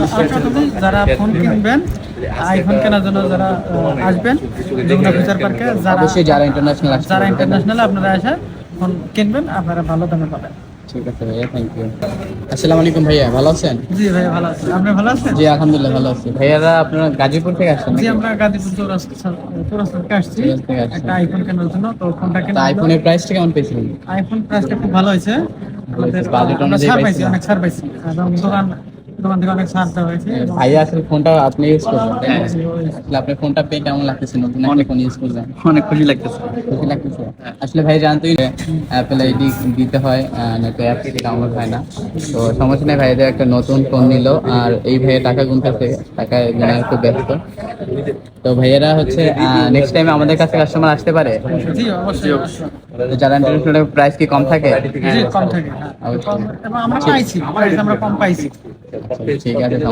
আশা করি যারা ফোন কিনবেন, আইফোন কেনার জন্য যারা আসবেন যমুনা ফিচার পার্কে, অবশ্যই যারা ইন্টারন্যাশনাল আসছে, যারা ইন্টারন্যাশনাল আপনারা এসে ফোন কিনবেন, আপনারা ভালো দামে পাবেন। ঠিক আছে ভাইয়া, থ্যাংক ইউ। আসসালামু আলাইকুম ভাইয়া, ভালো আছেন? জি ভাইয়া ভালো আছি, আপনি ভালো আছেন? জি আলহামদুলিল্লাহ ভালো আছি। ভাইয়ারা আপনারা গাজীপুর থেকে আসছেন জি নাকি? আমরা গাজীপুর চৌরাস্তা থেকে আসছি থেকে আসছেন। একটা আইফোন কেনার জন্য। তো ফোনটা তা কেনা আইফোনের প্রাইসটা কেমন পেয়েছিলেন? আইফোন প্রাইসটা খুব ভালো হয়েছে, বাজেট আমরা অনুযায়ী ছাড় পাইছি, পাইছিলেন? অনেক ছাড় পাইছি, এবং দোকান থেকে অনেক ছাড় দেওয়া হয়েছে। ভাইয়া আসলে ফোনটা আপনি ইউজ করছেন, আসলে আপনার ফোনটা পেয়ে কেমন লাগতেছে? নতুন একটা ফোন ইউজ করছেন, অনেক খুশি লাগতেছে। খুশি লাগতেছে? আসলে ভাই জানতোই অ্যাপেল আইডি দিতে হয়, নয়তো অ্যাপ ডাউনলোড হয় না। তো সমস্যা নেই, ভাইদের একটা নতুন ফোন নিল, আর এই ভাইয়া টাকা গুনতেছে, টাকা গোনায় খুব ব্যস্ত। তো ভাইয়েরা হচ্ছে নেক্সট টাইমে আমাদের কাছে কাস্টমার আসতে পারে। জি অবশ্যই অবশ্যই। তো যারা ইন্টারন্যাশনাল প্রাইস কি কম থাকে? জি কম থাকে, হ্যাঁ। এবং আমরা পাইছি, আমরা কম পাইছি। ঠিক আছে।